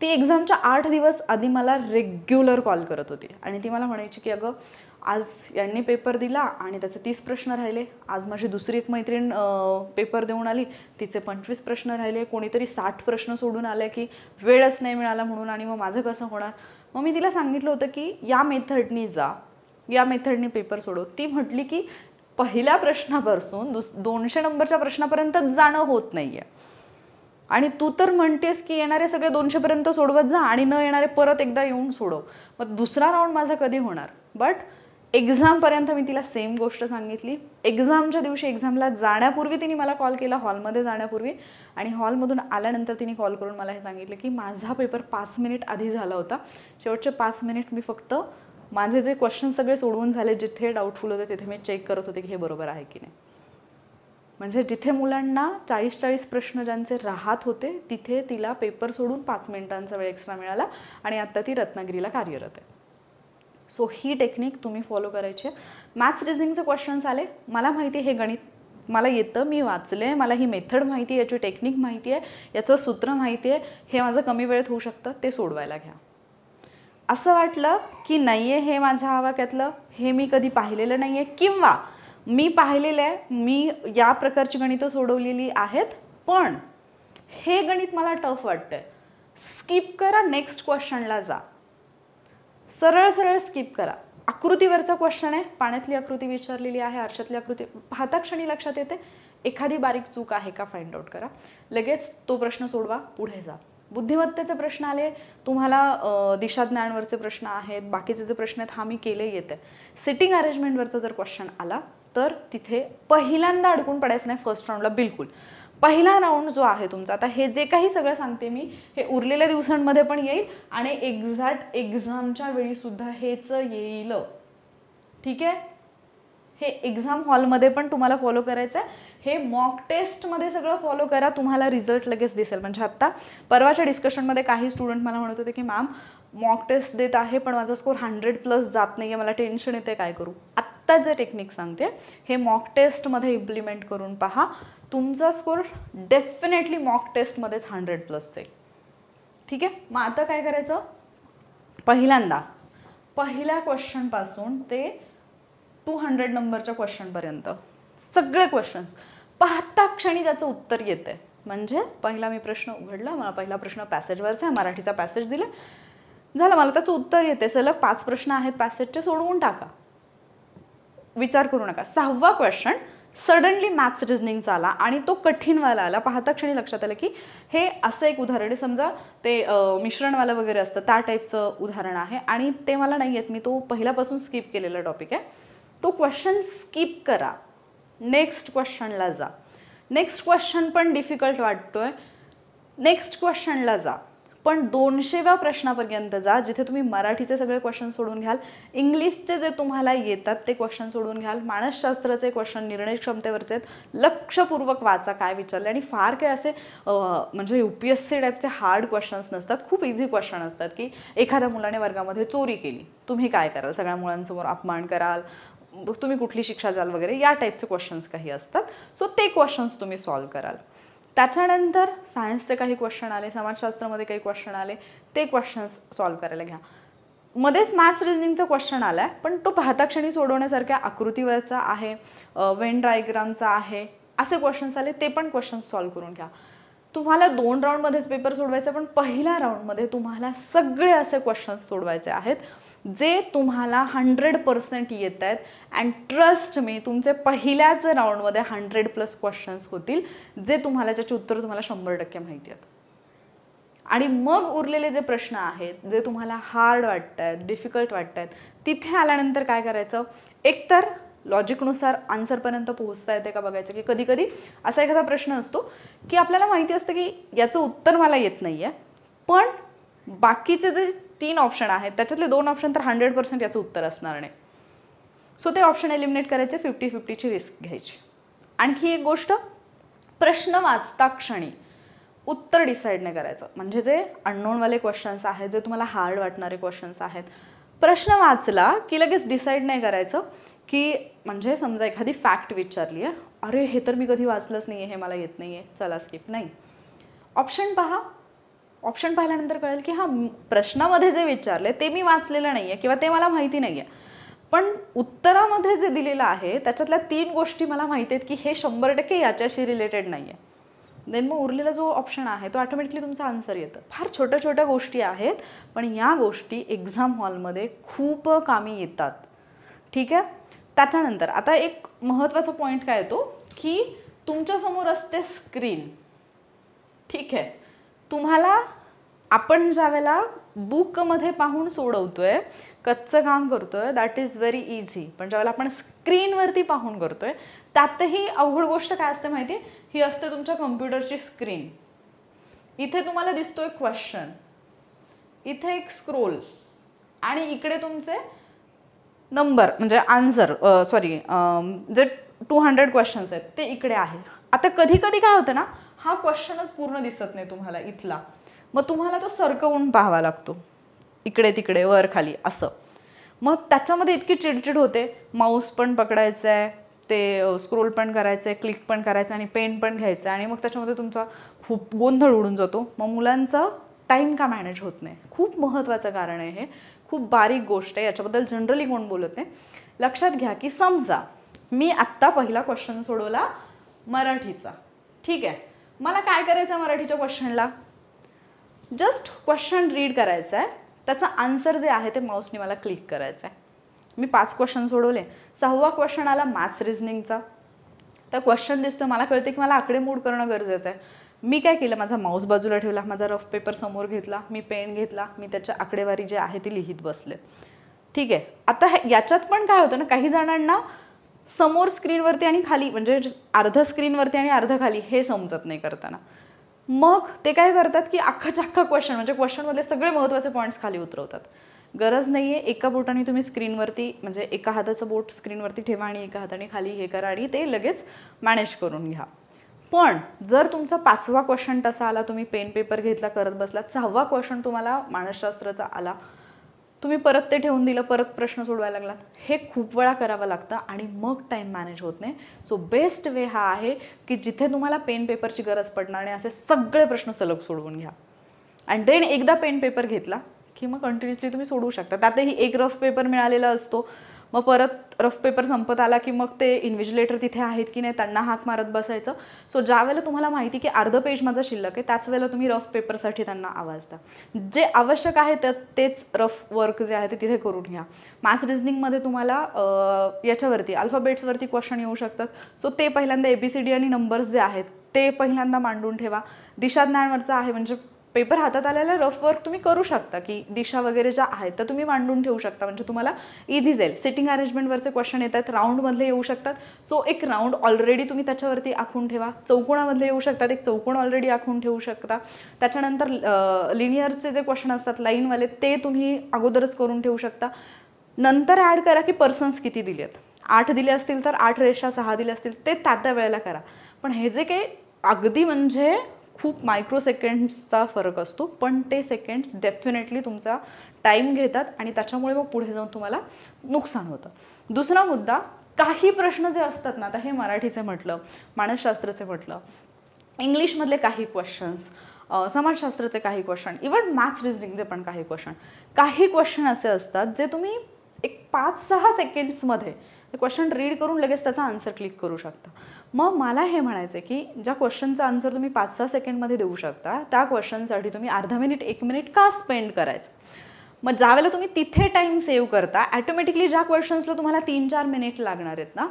ती एक्झामच्या 8 दिवस आधी मला रेग्युलर कॉल करत होती आणि ती मला म्हणायची की अगं आज यांनी पेपर दिला आणि त्याचे 30 प्रश्न राहिले. आज माझी दुसरी एक मैत्रीण पेपर देऊन आली, तिचे 25 प्रश्न राहिले. कोणीतरी 60 प्रश्न सोडून आले की वेळच नाही मिळाला म्हणून, आणि मग माझं कसं होणार? मग मी तिला सांगितलं होतं की या मेथडनी जा, या मेथडनी पेपर सोडव. ती म्हटली की पहिल्या प्रश्नापासून 200 नंबरच्या प्रश्नापर्यंत जाणं होत नाही आहे, आणि तू तर म्हणतेस की येणारे सगळे 200 पर्यंत सोडवत जा आणि न येणारे परत एकदा येऊन सोडव, मग दुसरा राऊंड माझा कधी होणार? बट एक्झामपर्यंत मी तिला सेम गोष्ट सांगितली. एक्झामच्या दिवशी एक्झामला जाण्यापूर्वी तिने मला कॉल केला, हॉलमध्ये जाण्यापूर्वी, आणि हॉलमधून आल्यानंतर तिने कॉल करून मला हे सांगितलं की माझा पेपर 5 मिनिट आधी झाला होता. शेवटचे 5 मिनिट मी फक्त माझे जे क्वेश्चन सगळे सोडवून झाले, जिथे डाऊटफुल होते तिथे मी चेक करत होते की हे बरोबर आहे की नाही. म्हणजे जिथे मुलांना 40-40 प्रश्न ज्यांचे राहत होते तिथे तिला पेपर सोडून 5 मिनिटांचा वेळ एक्स्ट्रा मिळाला, आणि आत्ता ती रत्नागिरीला कार्यरत आहे. सो ही टेक्निक तुम्ही फॉलो करायची आहे. मॅथ्स रिझनिंगचे क्वेश्चन्स आले, मला माहिती आहे हे गणित मला येतं, मी वाचले, मला ही मेथड माहिती आहे, याची टेक्निक माहिती आहे, याचं सूत्र माहिती आहे, हे माझं कमी वेळेत होऊ शकतं, ते सोडवायला घ्या. असं वाटलं की नाही आहे हे माझ्या आवाक्यातलं, हे मी कधी पाहिलेलं नाही आहे, किंवा मी पाहिलेलं आहे, मी या प्रकारची गणितं सोडवलेली आहेत, पण हे गणित मला टफ वाटतंय, स्किप करा, नेक्स्ट क्वेश्चनला जा. सरळ सरळ स्किप करा. आकृतीवरचा क्वेश्चन आहे, पाण्यातली आकृती विचारलेली आहे, आरशातली आकृती, पाहता क्षणी लक्षात येते, एखादी बारीक चूक आहे का फाइंड आउट करा, लगेच तो प्रश्न सोडवा, पुढे जा. बुद्धिमत्तेचे प्रश्न आले, तुम्हाला दिशाज्ञानवरचे प्रश्न आहेत, बाकीचे जे प्रश्न आहेत हा मी केले येते. सिटिंग अरेंजमेंटवरचा जर क्वेश्चन आला तर तिथे पहिल्यांदा अडकून पडायचं नाही फर्स्ट राऊंडला बिलकुल. पहिला राऊंड जो आहे तुमचा, आता हे जे काही सगळं सांगते मी, हे उरलेल्या दिवसांमध्ये पण येईल आणि एक्झॅक्ट एक्झामच्या वेळी सुद्धा हेच येईल. ठीक आहे, हे एक्झाम हॉलमध्ये पण तुम्हाला फॉलो करायचं आहे, हे मॉक टेस्टमध्ये सगळं फॉलो करा, तुम्हाला रिझल्ट लगेच दिसेल. म्हणजे आत्ता परवाच्या डिस्कशनमध्ये काही स्टुडंट मला म्हणत होते की मॅम मॉक टेस्ट देत आहे पण माझा स्कोर 100+ जात नाही आहे, मला टेन्शन येते, काय करू? आत्ता जे टेक्निक सांगते हे मॉक टेस्टमध्ये इम्प्लिमेंट करून पहा, तुमचा स्कोर डेफिनेटली मॉक टेस्टमध्येच 100+ जाईल. ठीक आहे, मग आता काय करायचं? पहिल्यांदा पहिल्या क्वेश्चनपासून ते 200 नंबरच्या क्वेश्चनपर्यंत सगळे क्वेश्चन्स पाहता क्षणी ज्याचं उत्तर येतं आहे. म्हणजे पहिला मी प्रश्न उघडला, मला पहिला प्रश्न पॅसेजवरचा आहे, मराठीचा पॅसेज दिला, झालं, मला त्याचं उत्तर येते, सलग 5 प्रश्न आहेत पॅसेजचे, सोडवून टाका, विचार करू नका. 6वा क्वेश्चन सडनली मॅथ्स रिझनिंगचा आला आणि तो कठीणवाला आला, पाहता क्षणी लक्षात आलं की हे असं एक उदाहरण आहे, समजा ते मिश्रणवालं वगैरे असतं त्या टाईपचं उदाहरण आहे आणि ते मला नाही येत, मी तो पहिल्यापासून स्किप केलेला टॉपिक आहे, तो क्वेश्चन स्किप करा, नेक्स्ट क्वेश्चनला जा. नेक्स्ट क्वेश्चन पण डिफिकल्ट वाटतोय, नेक्स्ट क्वेश्चनला जा, पण 200व्या प्रश्नापर्यंत जा, जिथे तुम्ही मराठीचे सगळे क्वेश्चन सोडून घ्याल, इंग्लिशचे जे तुम्हाला येतात ते क्वेश्चन सोडून घ्याल, मानसशास्त्राचे क्वेश्चन, निर्णय क्षमतेवरचे आहेत, लक्षपूर्वक वाचा काय विचारले, आणि फार काय असे म्हणजे UPSC टाईपचे हार्ड क्वेश्चन्स नसतात, खूप इझी क्वेश्चन असतात की एखाद्या मुलाने वर्गामध्ये चोरी केली, तुम्ही काय कराल? सगळ्या मुलांसमोर अपमान कराल, तुम्ही कुठली शिक्षा द्याल वगैरे, या टाईपचे क्वेश्चन्स काही असतात. सो ते क्वेश्चन्स तुम्ही सॉल्व्ह कराल. त्याच्यानंतर सायन्सचे काही क्वेश्चन आले, समाजशास्त्रामध्ये काही क्वेश्चन आले, ते क्वेश्चन्स सॉल्व्ह करायला घ्या. मध्येच मॅथ्स रिझनिंगचा क्वेश्चन आला आहे, पण तो पाहता क्षणी सोडवण्यासारख्या आकृतीवरचा आहे, वेन डायग्रामचा आहे, असे क्वेश्चन्स आले, ते पण क्वेश्चन्स सॉल्व्ह करून घ्या. तुम्हाला 2 राऊंडमध्येच पेपर सोडवायचा, पण पहिल्या राऊंडमध्ये तुम्हाला सगळे असे क्वेश्चन्स सोडवायचे आहेत जे तुम्हाला 100% येत आहेत. अँड ट्रस्ट मी, तुमचे पहिल्याच राऊंडमध्ये 100+ क्वेश्चन्स होतील जे तुम्हाला, ज्याची उत्तरं तुम्हाला 100% माहिती आहेत. आणि मग उरलेले जे प्रश्न आहेत जे तुम्हाला हार्ड वाटत आहेत, डिफिकल्ट वाटत आहेत, तिथे आल्यानंतर काय करायचं? एकतर लॉजिकनुसार आन्सरपर्यंत पोहोचता येते का बघायचं, की कधी कधी असा एखादा प्रश्न असतो की आपल्याला माहिती असतं की याचं उत्तर मला येत नाही आहे, पण बाकीचे जे 3 ऑप्शन आहेत त्याच्यातले 2 ऑप्शन तर 100% याचं उत्तर असणार नाही. सो ते ऑप्शन एलिमिनेट करायचे, 50-50ची रिस्क घ्यायची. आणखी एक गोष्ट, प्रश्न वाचता क्षणी उत्तर डिसाईड नाही करायचं. म्हणजे जे अननोनवाले क्वेश्चन्स आहेत, जे तुम्हाला हार्ड वाटणारे क्वेश्चन्स आहेत, प्रश्न वाचला की लगेच डिसाईड नाही करायचं की, म्हणजे समजा एखादी फॅक्ट विचारली आहे, अरे हे तर मी कधी वाचलंच नाही आहे, हे मला येत नाही आहे, चला स्किप. नाही, ऑप्शन पहा. ऑप्शन पाहिल्यानंतर कळेल की हां, प्रश्नामध्ये जे विचारले ते मी वाचलेलं नाही आहे किंवा ते मला माहिती नाही आहे, पण उत्तरामध्ये जे दिलेलं आहे त्याच्यातल्या 3 गोष्टी मला माहिती आहेत की हे 100% याच्याशी रिलेटेड नाही आहे. देन मग उरलेला जो ऑप्शन आहे तो ऑटोमॅटिकली तुमचा आन्सर येतं. फार छोट्या छोट्या गोष्टी आहेत, पण या गोष्टी एक्झाम हॉलमध्ये खूप कामी येतात. ठीक आहे. त्याच्यानंतर आता एक महत्त्वाचा पॉईंट काय येतो की तुमच्यासमोर असते स्क्रीन. ठीक आहे. तुम्हाला आपण ज्या वेळेला बुकमध्ये पाहून सोडवतोय, कच्चं काम करतोय, दॅट इज व्हेरी इझी. पण ज्यावेळेला आपण स्क्रीनवरती पाहून करतोय, त्यातही अवघड गोष्ट काय असते माहिती, ही असते तुमच्या कम्प्युटरची स्क्रीन. इथे तुम्हाला दिसतोय क्वेश्चन, इथे एक स्क्रोल, आणि इकडे तुमचे नंबर म्हणजे आन्सर, सॉरी जे 200 क्वेश्चन्स आहेत ते इकडे आहे. आता कधी कधी काय होतं ना, हा क्वेश्चनच पूर्ण दिसत नाही तुम्हाला इथला, मग तुम्हाला तो सरकवून पाहावा लागतो, इकडे तिकडे वर खाली असं. मग त्याच्यामध्ये इतकी चिडचिड होते, माऊस पण पकडायचं आहे, ते स्क्रोल पण करायचं आहे, क्लिक पण करायचं आणि पेन पण घ्यायचं आहे, आणि मग त्याच्यामध्ये तुमचा खूप गोंधळ उडून जातो. मग मुलांचा टाईम का मॅनेज होत नाही. खूप महत्त्वाचं कारण आहे हे, खूप बारीक गोष्ट आहे, याच्याबद्दल जनरली कोण बोलत नाही. लक्षात घ्या की समजा मी आत्ता पहिला क्वेश्चन सोडवला मराठीचा. ठीक आहे. मला काय करायचं आहे मराठीच्या क्वेश्चनला, जस्ट क्वेश्चन रीड करायचं आहे, त्याचा आन्सर जे आहे ते माऊसने मला क्लिक करायचं आहे. मी 5 क्वेश्चन सोडवले, 6वा क्वेश्चन आला मॅथ्स रिझनिंगचा. तर क्वेश्चन दिसतो, मला कळते की मला आकडेमोड करणं गरजेचं आहे. मी काय केलं, माझा माऊस बाजूला ठेवला, माझा रफ पेपर समोर घेतला, मी पेन घेतला, मी त्याच्या आकडेवारी जे आहे ती लिहित बसले. ठीक आहे. आता याच्यात पण काय होतं ना, काही जणांना समोर स्क्रीनवरती आणि खाली, म्हणजे अर्ध स्क्रीनवरती आणि अर्ध खाली हे समजत नाही करताना. मग ते काय करतात की अख्खाच्या अख्खा क्वेश्चन, म्हणजे क्वेश्चनमधले सगळे महत्त्वाचे पॉईंट्स खाली उतरवतात. गरज नाही आहे. एका बोटाने तुम्ही स्क्रीनवरती, म्हणजे एका हाताचं बोट स्क्रीनवरती ठेवा आणि एका हाताने खाली हे करा आणि ते लगेच मॅनेज करून घ्या. पण जर तुमचा 5वा क्वेश्चन तसा आला, तुम्ही पेन पेपर घेतला, करत बसला, 6वा क्वेश्चन तुम्हाला मानसशास्त्राचा आला, तुम्ही परत ते ठेवून दिलं, परत प्रश्न सोडवायला लागलात, हे खूप वेळा करावं लागतं आणि मग टाईम मॅनेज होत नाही. सो बेस्ट वे हा आहे की जिथे तुम्हाला पेन पेपरची गरज पडणार नाही असे सगळे प्रश्न सलग सोडवून घ्या. आणि देन एकदा पेन पेपर घेतला की मग कंटिन्युअसली तुम्ही सोडवू शकता. त्यातही एक रफ पेपर मिळालेला असतो, मग परत रफ पेपर संपत आला की मग ते इन्व्हिजिलेटर तिथे आहेत की नाही त्यांना हाक मारत बसायचं. सो ज्या वेळेला तुम्हाला माहिती की अर्ध पेज माझं शिल्लक आहे, त्याच वेळेला तुम्ही रफ पेपरसाठी त्यांना आवाज द्या. जे आवश्यक आहे तेच रफ वर्क जे आहे ते तिथे करून घ्या. मॅथ्स रिझनिंगमध्ये तुम्हाला याच्यावरती अल्फाबेट्सवरती क्वेश्चन येऊ शकतात. सो ते पहिल्यांदा ABCD आणि नंबर्स जे आहेत ते पहिल्यांदा मांडून ठेवा. दिशाज्ञानवरचं आहे, म्हणजे पेपर हातात आलेला रफ वर्क तुम्ही करू शकता की दिशा वगैरे ज्या आहेत तर तुम्ही मांडून ठेवू शकता, म्हणजे तुम्हाला इझी जाईल. सिटिंग अरेंजमेंटवरचे क्वेश्चन येतात, राऊंडमधले येऊ शकतात. सो एक राऊंड ऑलरेडी तुम्ही त्याच्यावरती आखून ठेवा. चौकोणामधले येऊ शकतात, एक चौकोन ऑलरेडी आखून ठेवू शकता. त्याच्यानंतर लिनियरचे जे क्वेश्चन असतात लाईनवाले ते तुम्ही अगोदरच करून ठेवू शकता. नंतर ॲड करा की पर्सन्स किती दिलेत. 8 दिले असतील तर 8 रेषा, 6 दिले असतील ते त्या वेळेला करा. पण हे जे काही अगदी म्हणजे खूप मायक्रो सेकंड्सचा फरक असतो, पण ते सेकंड्स डेफिनेटली तुमचा टाईम घेतात आणि त्याच्यामुळे मग पुढे जाऊन तुम्हाला नुकसान होतं. दुसरा मुद्दा, काही प्रश्न जे असतात ना, आता हे मराठीचे म्हटलं, मानसशास्त्राचे म्हटलं, इंग्लिशमधले काही क्वेश्चन्स, समाजशास्त्राचे काही क्वेश्चन, इवन मॅथ्स रिझनिंगचे पण काही क्वेश्चन असे असतात जे तुम्ही एक 5-6 सेकंड्समध्ये क्वेश्चन रीड करून लगेच त्याचा आन्सर क्लिक करू शकता. मग मला हे म्हणायचं आहे की ज्या क्वेश्चनचा आन्सर तुम्ही 5-6 सेकंडमध्ये देऊ शकता त्या क्वेश्चनसाठी तुम्ही अर्धा मिनिट 1 मिनिट का स्पेंड करायचं. मग ज्यावेळेला तुम्ही तिथे टाईम सेव्ह करता, ॲटोमॅटिकली ज्या क्वेश्चन्सला तुम्हाला 3-4 मिनिट लागणार आहेत ना,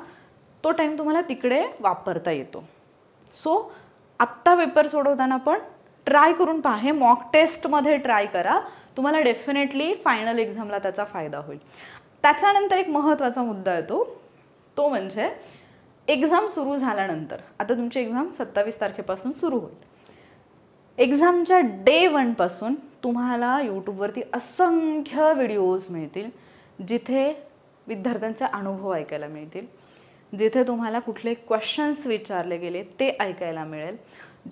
तो टाईम तुम्हाला तिकडे वापरता येतो. सो आत्ता पेपर सोडवताना पण ट्राय करून पहा. हे मॉक टेस्टमध्ये ट्राय करा, तुम्हाला डेफिनेटली फायनल एक्झामला त्याचा फायदा होईल. त्याच्यानंतर एक महत्त्वाचा मुद्दा येतो, तो म्हणजे एक्झाम सुरू झाल्यानंतर, आता तुमची एक्झाम 27 तारखेपासून सुरू होईल. एक्झामच्या डे 1 पासून तुम्हाला यूट्यूबवरती असंख्य व्हिडिओज मिळतील जिथे विद्यार्थ्यांचे अनुभव ऐकायला मिळतील, जिथे तुम्हाला कुठले क्वेश्चन्स विचारले गेले ते ऐकायला मिळेल,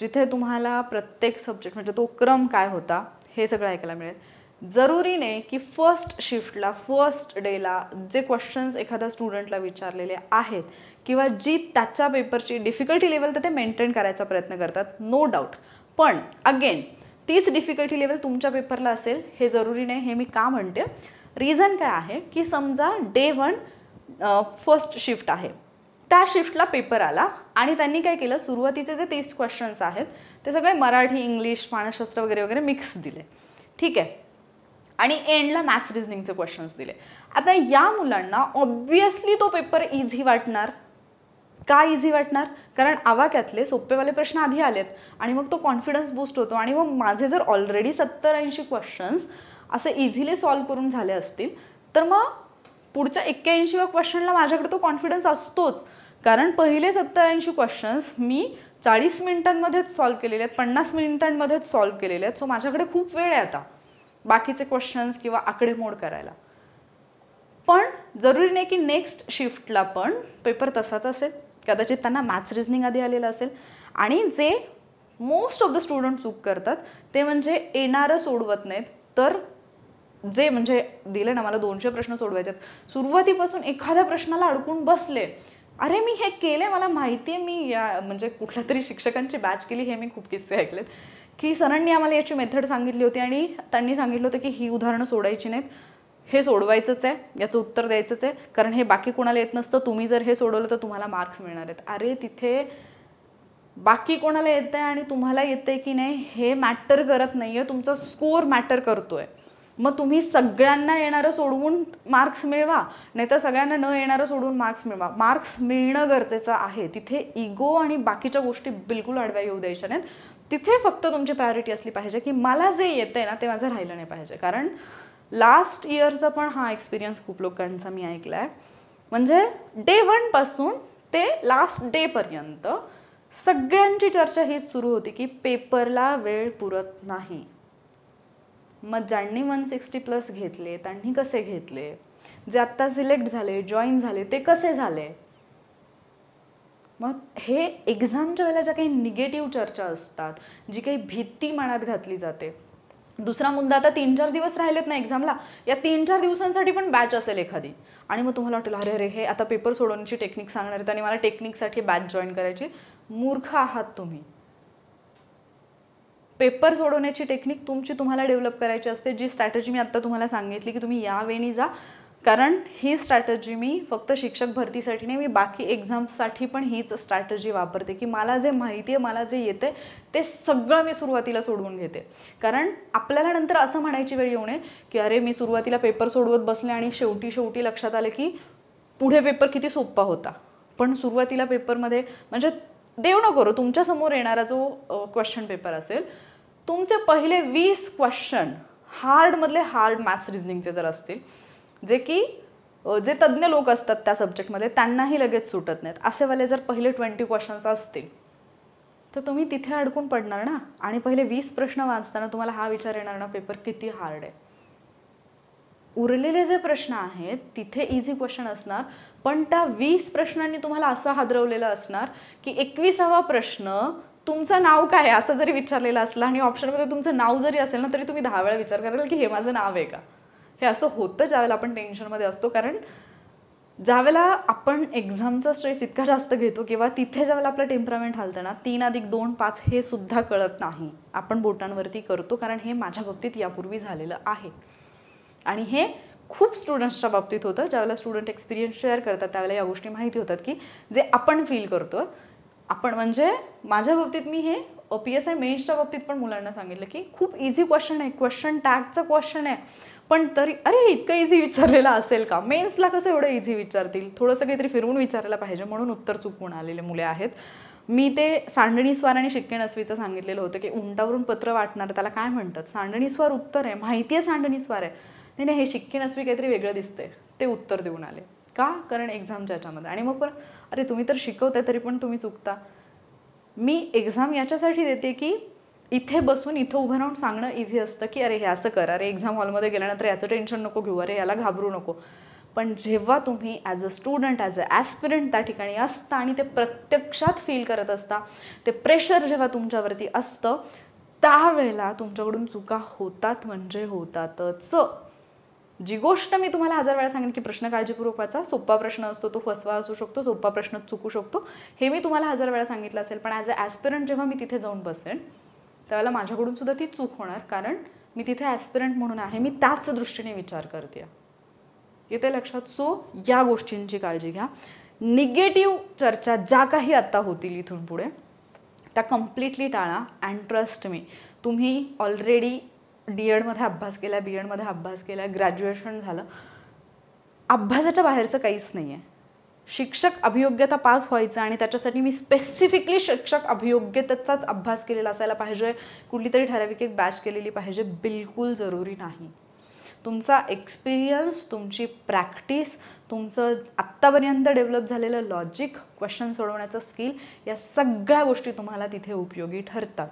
जिथे तुम्हाला प्रत्येक सब्जेक्ट म्हणजे तो क्रम काय होता हे सगळं ऐकायला मिळेल. जरुरी नाही की फर्स्ट शिफ्टला फर्स्ट डेला जे क्वेश्चन्स एखाद्या स्टुडंटला विचारलेले आहेत किंवा जी त्याच्या पेपरची डिफिकल्टी लेवल तर ते मेंटेन करायचा प्रयत्न करतात, नो डाऊट. पण अगेन तीच डिफिकल्टी लेवल तुमच्या पेपरला असेल हे जरुरी नाही. हे मी का म्हणते, रिझन काय आहे की समजा डे 1 फर्स्ट शिफ्ट आहे, त्या शिफ्टला पेपर आला आणि त्यांनी काय केलं, सुरुवातीचे जे 30 क्वेश्चन्स आहेत ते सगळे मराठी, इंग्लिश, मानसशास्त्र वगैरे वगैरे मिक्स दिले, ठीक आहे, आणि एंडला मॅथ्स रिझनिंगचे क्वेश्चन्स दिले. आता या मुलांना ऑब्वियसली तो पेपर इझी वाटणार. का इझी वाटणार? कारण आवाक्यातले सोपेवाले प्रश्न आधी आलेत आणि मग तो कॉन्फिडन्स बूस्ट होतो. आणि मग माझे जर ऑलरेडी 70-80 क्वेश्चन्स असे इझिली सॉल्व्ह करून झाले असतील तर मग पुढच्या 81व्या क्वेश्चनला माझ्याकडे तो कॉन्फिडन्स असतोच. कारण पहिले 70-80 क्वेश्चन्स मी 40 मिनिटांमध्येच सॉल्व्ह केलेले आहेत, 50 मिनिटांमध्येच सॉल्व्ह केलेले आहेत. सो माझ्याकडे खूप वेळ आहे आता बाकीचे क्वेश्चन्स किंवा आकडेमोड करायला. पण जरुरी नाही की नेक्स्ट शिफ्टला पण पेपर तसाच असेल. कदाचित त्यांना मॅथ्स रिझनिंग आधी आलेलं असेल. आणि जे मोस्ट ऑफ द स्टुडंट चूक करतात ते म्हणजे येणारं सोडवत नाहीत, तर जे म्हणजे दिले ना मला 200 प्रश्न सोडवायचे आहेत, सुरुवातीपासून एखाद्या प्रश्नाला अडकून बसले. अरे मी हे केले, मला माहिती आहे, मी या म्हणजे कुठल्या तरी शिक्षकांची बॅच केली, हे मी खूप किस्से ऐकलेत की सरांनी आम्हाला याची मेथड सांगितली होती आणि त्यांनी सांगितलं होतं की ही उदाहरणं सोडायची नाहीत, हे सोडवायचंच आहे, याचं उत्तर द्यायचंच आहे, कारण हे बाकी कोणाला येत नसतं, तुम्ही जर हे सोडवलं तर तुम्हाला मार्क्स मिळणार आहेत. अरे तिथे बाकी कोणाला येतं आहे आणि तुम्हाला येतं आहे की नाही हे मॅटर करत नाही आहे, तुमचा स्कोअर मॅटर करतो आहे. मग तुम्ही सगळ्यांना येणारं सोडवून मार्क्स मिळवा, नाही तर सगळ्यांना न येणारं सोडवून मार्क्स मिळवा. मार्क्स मिळणं गरजेचं आहे. तिथे इगो आणि बाकीच्या गोष्टी बिलकुल आडव्या येऊ द्यायच्या नाहीत. तिथे फक्त तुमची प्रायोरिटी असली पाहिजे की मला जे येतं आहे ना ते माझं राहिलं नाही पाहिजे. कारण लास्ट इयरचा पण हा एक्सपिरियन्स खूप लोकांचा मी ऐकला आहे. म्हणजे डे 1 पासून ते लास्ट डेपर्यंत सगळ्यांची चर्चा हीच सुरू होती की पेपरला वेळ पुरत नाही. मग ज्यांनी 160+ घेतले त्यांनी कसे घेतले, जे आत्ता सिलेक्ट झाले, जॉईन झाले ते कसे झाले. मग हे एक्झामच्या वेळेला ज्या काही निगेटिव्ह चर्चा असतात, जी काही भीती मनात घातली जाते. दुसरा मुद्दा, आता 3-4 दिवस राहिलेत ना एक्झामला, या 3-4 दिवसांसाठी पण बॅच असेल एखादी आणि मग तुम्हाला वाटेल अरे हे आता पेपर सोडवण्याची टेक्निक सांगणार आहेत आणि मला टेक्निकसाठी बॅच जॉईन करायची. मूर्ख आहात तुम्ही. पेपर सोडवण्याची टेक्निक तुमची तुम्हाला डेव्हलप करायची असते. जी स्ट्रॅटेजी मी आत्ता तुम्हाला सांगितली की तुम्ही या वेळी जा, कारण ही स्ट्रॅटेजी मी फक्त शिक्षक भरतीसाठी नाही, मी बाकी एक्झाम्ससाठी पण हीच स्ट्रॅटेजी वापरते की मला जे माहिती आहे, मला जे येते ते सगळं मी सुरुवातीला सोडवून घेते. कारण आपल्याला नंतर असं म्हणायची वेळ येऊ नये की अरे मी सुरुवातीला पेपर सोडवत बसले आणि शेवटी लक्षात आलं की पुढे पेपर किती सोपा होता. पण सुरुवातीला पेपरमध्ये म्हणजे देव न करो तुमच्यासमोर येणारा जो क्वेश्चन पेपर असेल, तुमचे पहिले 20 क्वेश्चन हार्डमधले हार्ड मॅथ्स रिझनिंगचे जर असतील, जे की जे तज्ज्ञ लोक असतात त्या सब्जेक्टमध्ये त्यांनाही लगेच सुटत नाहीत, असेवाले जर पहिले 20 क्वेश्चन्स असतील तर तुम्ही तिथे अडकून पडणार ना. आणि पहिले 20 प्रश्न वाचताना तुम्हाला हा विचार येणार ना पेपर किती हार्ड आहे. उरलेले जे प्रश्न आहेत तिथे इझी क्वेश्चन असणार, पण त्या 20 प्रश्नांनी तुम्हाला असं हादरवलेलं असणार की 21वा प्रश्न तुमचं नाव काय आहे असं जरी विचारलेलं असलं आणि ऑप्शनमध्ये तुमचं नाव जरी असेल ना तरी तुम्ही 10 वेळा विचार कराल की हे माझं नाव आहे का. हे असं होतं ज्यावेळेला आपण टेन्शनमध्ये असतो. कारण ज्यावेळेला आपण एक्झामचा स्ट्रेस इतका जास्त घेतो किंवा तिथे ज्यावेळेला आपलं टेम्परामेंट हालतं ना, 3+2 5 हे सुद्धा कळत नाही, आपण बोटांवरती करतो. कारण हे माझ्या बाबतीत यापूर्वी झालेलं आहे आणि हे खूप स्टुडंट्सच्या बाबतीत होतं. ज्यावेळेला स्टुडंट एक्सपिरियन्स शेअर करतात त्यावेळेला या गोष्टी माहिती होतात की जे आपण फील करतो आपण. म्हणजे माझ्या बाबतीत मी हे PSI मेन्सच्या बाबतीत पण मुलांना सांगितलं की खूप इझी क्वेश्चन आहे, क्वेश्चन टॅगचं क्वेश्चन आहे, पण तरी अरे इतकं इझी विचारलेलं असेल का, मेन्सला कसं एवढं इझी विचारतील, थोडंसं काहीतरी फिरवून विचारायला पाहिजे म्हणून उत्तर चुकवून आलेले मुले आहेत. मी ते सांडणी स्वार आणि शिक्के नसवीचं सांगितलेलं होतं की उंटावरून पत्र वाटणार त्याला काय म्हणतात, सांडणी स्वार उत्तर आहे, माहिती आहे सांडणी स्वार आहे, नाही हे शिक्के नसवी काहीतरी वेगळं दिसतंय, ते उत्तर देऊन आले. का? कारण एक्झामच्या याच्यामध्ये. आणि मग पण अरे तुम्ही तर शिकवताय तरी पण तुम्ही चुकता. मी एक्झाम याच्यासाठी देते की इथे बसून इथं उभं राहून सांगणं इझी असतं की अरे हे असं कर, अरे एक्झाम हॉलमध्ये गेल्यानंतर याचं टेन्शन नको घेऊ, अरे याला घाबरू नको. पण जेव्हा तुम्ही as a student, as a aspirant त्या ठिकाणी असता आणि ते प्रत्यक्षात फील करत असता, ते प्रेशर जेव्हा तुमच्यावरती असतं, त्यावेळेला तुमच्याकडून चुका होतात म्हणजे होतातच. जी गोष्ट मी तुम्हाला 1000 वेळा सांगेन की प्रश्न काळजीपूर्वक वाचा, सोपा प्रश्न असतो तो फसवा असू शकतो, सोपा प्रश्न चुकू शकतो, हे मी तुम्हाला 1000 वेळा सांगितलं असेल, पण ॲज अ ॲस्पिरंट जेव्हा मी तिथे जाऊन बसेन त्यावेळेला माझ्याकडून सुद्धा ती चूक होणार, कारण मी तिथे ॲस्पिरंट म्हणून आहे, मी त्याच दृष्टीने विचार करते. येते लक्षात? सो या गोष्टींची काळजी घ्या. निगेटिव्ह चर्चा ज्या काही आत्ता होतील इथून पुढे त्या कम्प्लिटली टाळा. अँड ट्रस्ट मी, तुम्ही ऑलरेडी DEDमध्ये अभ्यास केला, BEdमध्ये अभ्यास केला, ग्रॅज्युएशन झालं, अभ्यासाच्या बाहेरचं काहीच नाही आहे. शिक्षक अभियोग्यता पास व्हायचं आणि त्याच्यासाठी मी स्पेसिफिकली शिक्षक अभियोग्यतेचाच अभ्यास केलेला असायला पाहिजे, कुठली तरी ठराविक एक बॅच केलेली पाहिजे, बिलकुल जरुरी नाही. तुमचा एक्सपिरियन्स, तुमची प्रॅक्टिस, तुमचं आत्तापर्यंत डेव्हलप झालेलं लॉजिक, क्वेश्चन सोडवण्याचं स्किल, या सगळ्या गोष्टी तुम्हाला तिथे उपयोगी ठरतात.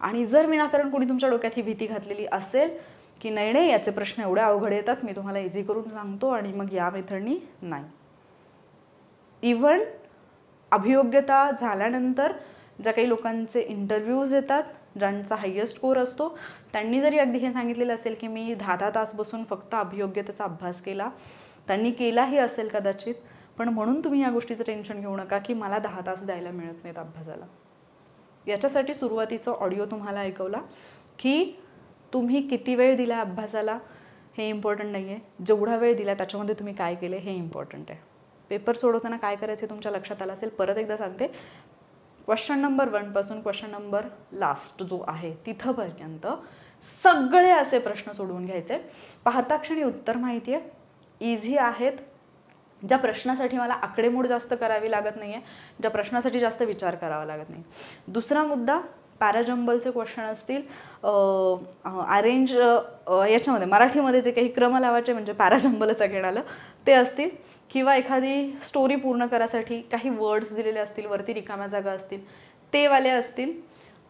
आणि जर विनाकारण कोणी तुमच्या डोक्यात ही भीती घातलेली असेल की नाही नाही याचे प्रश्न एवढे अवघड येतात, मी तुम्हाला इझी करून सांगतो आणि मग या मेथडनी, नाही. इव्हन अभियोग्यता झाल्यानंतर ज्या काही लोकांचे इंटरव्ह्यूज येतात, ज्यांचा हायेस्ट स्कोर असतो, त्यांनी जरी अगदी हे सांगितलेलं असेल की मी 10 तास बसून फक्त अभियोग्यतेचा अभ्यास केला, त्यांनी केलाही असेल कदाचित, पण म्हणून तुम्ही या गोष्टीचं टेन्शन घेऊ नका की मला 10 तास द्यायला मिळत नाहीत अभ्यासाला. याच्यासाठी सुरुवातीचा ऑडिओ तुम्हाला ऐकवला की तुम्ही किती वेळ दिला अभ्यासाला हे इम्पॉर्टंट नाही आहे, जेवढा वेळ दिला त्याच्यामध्ये तुम्ही काय केले हे इम्पॉर्टंट आहे. पेपर सोडवताना काय करायचे तुमच्या लक्षात आलं असेल, परत एकदा सांगते. क्वेश्चन नंबर 1 पासून क्वेश्चन नंबर लास्ट जो आहे तिथंपर्यंत सगळे असे प्रश्न सोडवून घ्यायचे. पाहता क्षणी उत्तर माहिती आहे, इझी आहेत, ज्या प्रश्नासाठी मला आकडेमोड जास्त करावी लागत नाही आहे, ज्या प्रश्नासाठी जास्त विचार करावा लागत नाही. दुसरा मुद्दा, पॅराजंबलचे क्वेश्चन असतील, अरेंज याच्यामध्ये मराठीमध्ये जे काही क्रम लावायचे म्हणजे पॅराजंबलच अगेन आलं ते असतील, किंवा एखादी स्टोरी पूर्ण करायसाठी काही वर्ड्स दिलेले असतील, वरती रिकाम्या जागा असतील ते वाले असतील.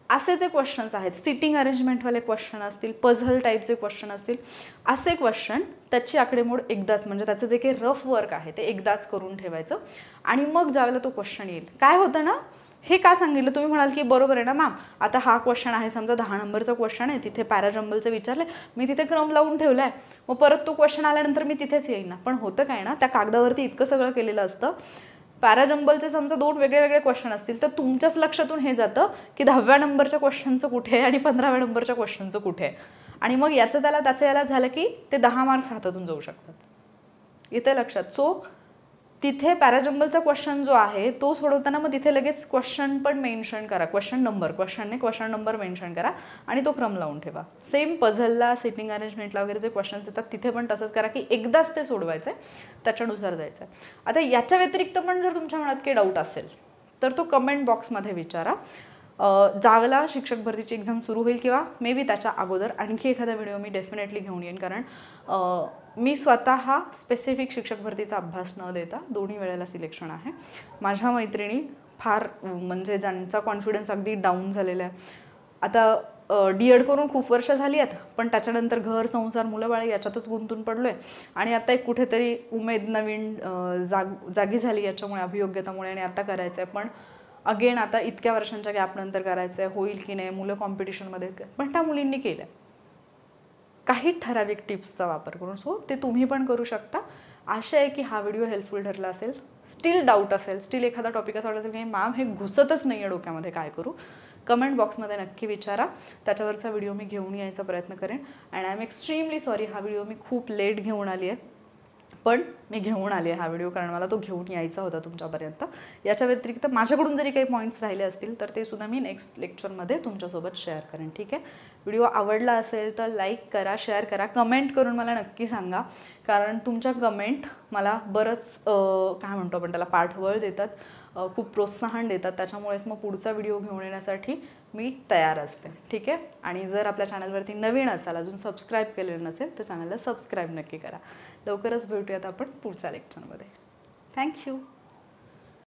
असे जे क्वेश्चन्स आहेत, सिटिंग अरेंजमेंटवाले क्वेश्चन असतील, पझल टाईपचे क्वेश्चन असतील, असे क्वेश्चन त्याची आकडेमोड एकदाच, म्हणजे त्याचं जे काही रफ वर्क आहे ते एकदाच करून ठेवायचं. आणि मग ज्यावेळेला तो क्वेश्चन येईल, काय होतं ना, हे का सांगितलं तुम्ही म्हणाल की बरोबर आहे ना मॅम, आता हा क्वेश्चन आहे समजा 10 नंबरचा क्वेश्चन आहे, तिथे पॅराजंबलचं विचारलं, मी तिथे क्रम लावून ठेवला आहे, मग परत तो क्वेश्चन आल्यानंतर मी तिथेच येईन ना. पण होतं काय ना, त्या कागदावरती इतकं सगळं केलेलं असतं, पॅराजंबलचे समजा 2 वेगळे वेगळे क्वेश्चन असतील तर तुमच्याच लक्षातून हे जातं की 10व्या नंबरच्या क्वेश्चनचं कुठे आहे आणि 15व्या नंबरच्या क्वेश्चनचं कुठे आहे, आणि मग याचं त्याला त्याचं याला झालं की ते 10 मार्क्स हातातून जाऊ शकतात. इथे लक्षात. सो तिथे पॅराजंबलचा क्वेश्चन जो आहे तो सोडवताना मग तिथे लगेच क्वेश्चन पण मेन्शन करा, क्वेश्चन नंबर मेन्शन करा आणि तो क्रम लावून ठेवा. सेम पझलला, सिटिंग अरेंजमेंटला वगैरे जे क्वेश्चन्स येतात तिथे पण तसंच करा की एकदाच ते सोडवायचं आहे, त्याच्यानुसार जायचं आहे. आता याच्या व्यतिरिक्त पण जर तुमच्या मनात काही डाऊट असेल तर तो कमेंट बॉक्समध्ये विचारा. ज्यावेळेला शिक्षक भरतीची एक्झाम सुरू होईल किंवा मे बी त्याच्या अगोदर आणखी एखादा व्हिडिओ मी डेफिनेटली घेऊन येईन, कारण मी स्वतः स्पेसिफिक शिक्षक भरतीचा अभ्यास न देता दोन्ही वेळेला सिलेक्शन आहे. माझ्या मैत्रिणी फार म्हणजे ज्यांचा कॉन्फिडन्स अगदी डाऊन झालेला आहे, आता DED करून खूप वर्ष झाली आहेत, पण त्याच्यानंतर घर, संसार, मुलं बाळे याच्यातच गुंतून पडलो आहे आणि आता एक कुठेतरी उमेद नवीन जागी झाली याच्यामुळे, अभियोग्यतामुळे, आणि आता करायचं आहे, पण अगेन आता इतक्या वर्षांच्या गॅपनंतर करायचं आहे, होईल की नाही, मुलं कॉम्पिटिशनमध्ये, पण त्या मुलींनी केलं काही ठराविक टिप्सचा वापर करून. सो ते तुम्ही पण करू शकता. आशा आहे की हा व्हिडिओ हेल्पफुल ठरला असेल. स्टील डाऊट असेल, स्टील एखादा टॉपिक असा वाटत असेल की मॅम हे घुसतच नाही आहे डोक्यामध्ये, काय करू, कमेंट बॉक्समध्ये नक्की विचारा, त्याच्यावरचा व्हिडिओ मी घेऊन यायचा प्रयत्न करेन. And I am extremely sorry, हा व्हिडिओ मी खूप लेट घेऊन आली आहे, पण मी घेऊन आली आहे हा व्हिडिओ कारण मला तो घेऊन यायचा होता तुमच्यापर्यंत. याच्या व्यतिरिक्त माझ्याकडून जरी काही पॉईंट्स राहिले असतील तर ते सुद्धा मी नेक्स्ट लेक्चरमध्ये तुमच्यासोबत शेअर करेन. ठीक आहे. व्हिडिओ आवडला असेल तर लाईक करा, शेअर करा, कमेंट करून मला नक्की सांगा, कारण तुमच्या कमेंट मला बरंच काय म्हणतो आपण त्याला, पाठबळ देतात, खूप प्रोत्साहन देतात, त्याच्यामुळेच मग पुढचा व्हिडिओ घेऊन येण्यासाठी मी तयार असते. ठीक आहे. आणि जर आपल्या चॅनलवरती नवीन असाल, अजून सबस्क्राईब केलेलं नसेल तर चॅनलला सबस्क्राईब नक्की करा. लवकरच भेटूयात आपण पुढच्या लेक्चरमध्ये. थँक्यू.